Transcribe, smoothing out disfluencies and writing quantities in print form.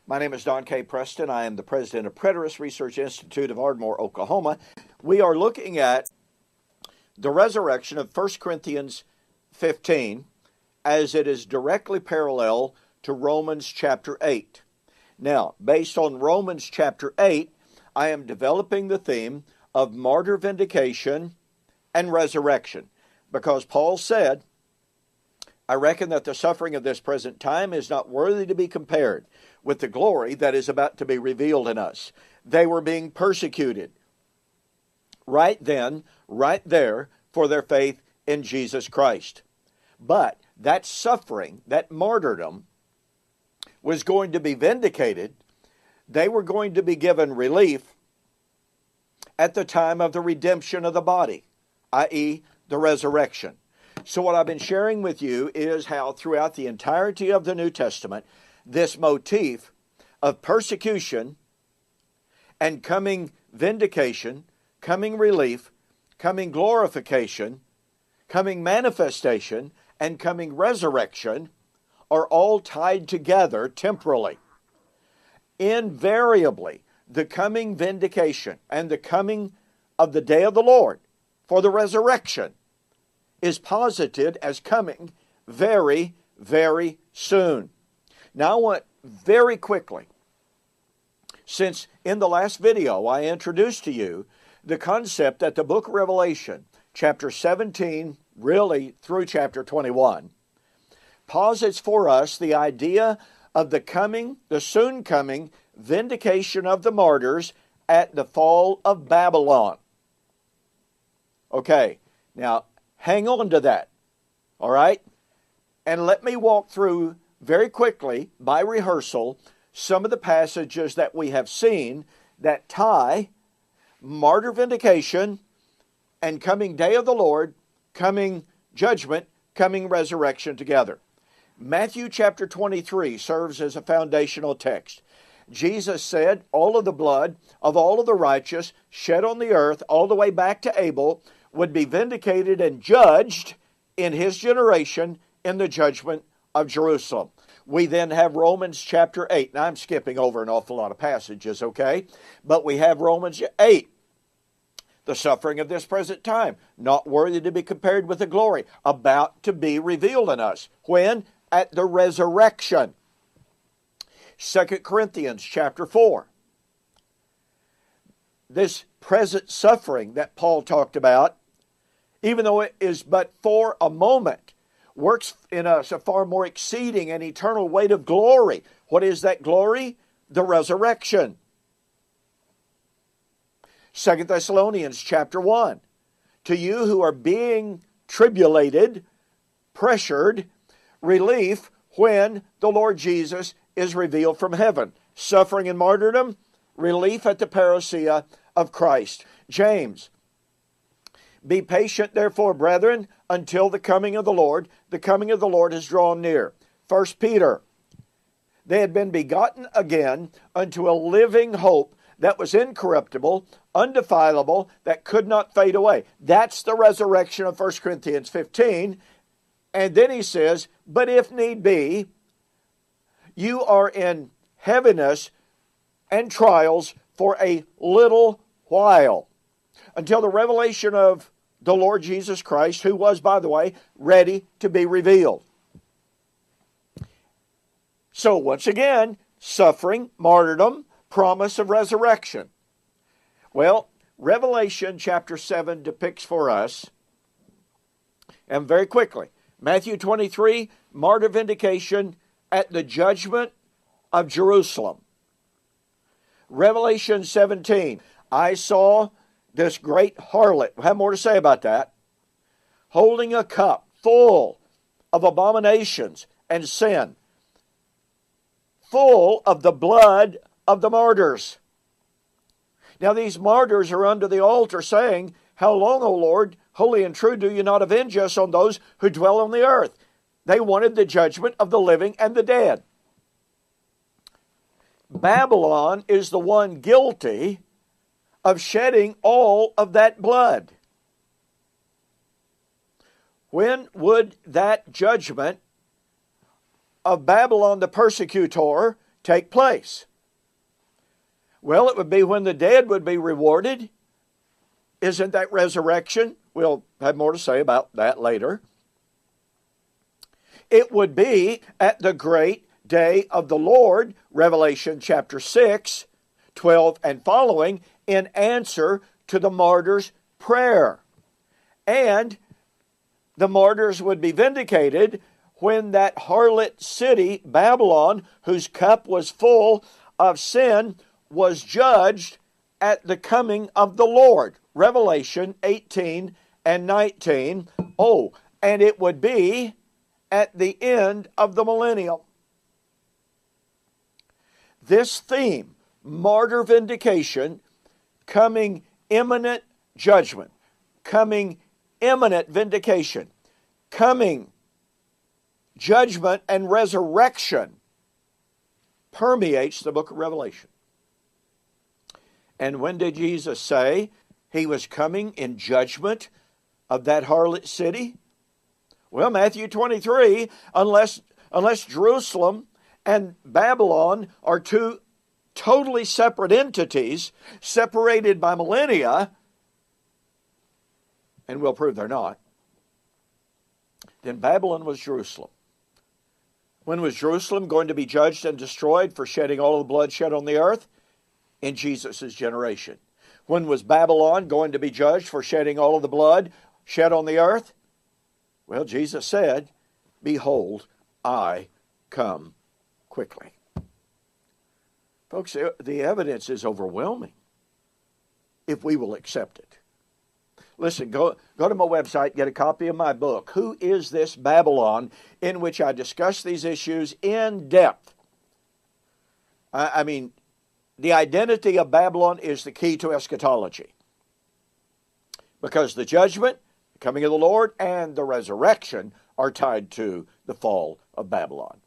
My name is Don K. Preston. I am the president of Preterist Research Institute of Ardmore, Oklahoma. We are looking at the resurrection of 1 Corinthians 15 as it is directly parallel to Romans chapter 8. Now, based on Romans chapter 8, I am developing the theme of martyr vindication and resurrection, because Paul said, I reckon that the suffering of this present time is not worthy to be compared with the glory that is about to be revealed in us. They were being persecuted right then, right there, for their faith in Jesus Christ. But that suffering, that martyrdom, was going to be vindicated. They were going to be given relief at the time of the redemption of the body, i.e., the resurrection. So what I've been sharing with you is how throughout the entirety of the New Testament, this motif of persecution and coming vindication, coming relief, coming glorification, coming manifestation, and coming resurrection are all tied together temporally. Invariably, the coming vindication and the coming of the day of the Lord for the resurrection is posited as coming very, very soon. Now I want very quickly, since in the last video I introduced to you the concept that the book of Revelation, chapter 17, really through chapter 21, posits for us the idea of the soon coming vindication of the martyrs at the fall of Babylon. Okay, now hang on to that, all right? And let me walk through very quickly, by rehearsal, some of the passages that we have seen that tie martyr vindication and coming day of the Lord, coming judgment, coming resurrection together. Matthew chapter 23 serves as a foundational text. Jesus said, all of the blood of all of the righteous shed on the earth, all the way back to Abel, would be vindicated and judged in his generation in the judgment of Jerusalem. We then have Romans chapter 8. Now I'm skipping over an awful lot of passages, okay? But we have Romans 8. The suffering of this present time, not worthy to be compared with the glory, about to be revealed in us. When? At the resurrection. 2 Corinthians chapter 4. This present suffering that Paul talked about, even though it is but for a moment, works in us a far more exceeding and eternal weight of glory. What is that glory? The resurrection. 2 Thessalonians chapter 1. To you who are being tribulated, pressured, relief when the Lord Jesus is revealed from heaven. Suffering and martyrdom, relief at the parousia of Christ. James. Be patient, therefore, brethren, until the coming of the Lord. The coming of the Lord has drawn near. 1 Peter. They had been begotten again unto a living hope that was incorruptible, undefilable, that could not fade away. That's the resurrection of 1 Corinthians 15. And then he says, but if need be, you are in heaviness and trials for a little while, until the revelation of the Lord Jesus Christ, who was, by the way, ready to be revealed. So once again, suffering, martyrdom, promise of resurrection. Well, Revelation chapter 7 depicts for us, and very quickly, Matthew 23, martyr vindication at the judgment of Jerusalem. Revelation 17, I saw this great harlot, we'll have more to say about that, holding a cup full of abominations and sin, full of the blood of the martyrs. Now these martyrs are under the altar saying, how long, O Lord, holy and true, do you not avenge us on those who dwell on the earth? They wanted the judgment of the living and the dead. Babylon is the one guilty of shedding all of that blood. When would that judgment of Babylon the persecutor take place? Well, it would be when the dead would be rewarded. Isn't that resurrection? We'll have more to say about that later. It would be at the great day of the Lord, Revelation chapter 6, 12 and following, in answer to the martyr's prayer. And the martyrs would be vindicated when that harlot city, Babylon, whose cup was full of sin, was judged at the coming of the Lord. Revelation 18 and 19. Oh, and it would be at the end of the millennium. This theme, martyr vindication, coming imminent judgment, coming imminent vindication, coming judgment and resurrection, permeates the book of Revelation. And when did Jesus say he was coming in judgment of that harlot city? Well, Matthew 23, unless Jerusalem and Babylon are two totally separate entities, separated by millennia, and we'll prove they're not, then Babylon was Jerusalem. When was Jerusalem going to be judged and destroyed for shedding all of the blood shed on the earth? In Jesus' generation. When was Babylon going to be judged for shedding all of the blood shed on the earth? Well, Jesus said, "Behold, I come quickly." Folks, the evidence is overwhelming if we will accept it. Listen, go to my website, get a copy of my book, Who is This Babylon?, in which I discuss these issues in depth. I mean, the identity of Babylon is the key to eschatology. Because the judgment, the coming of the Lord, and the resurrection are tied to the fall of Babylon.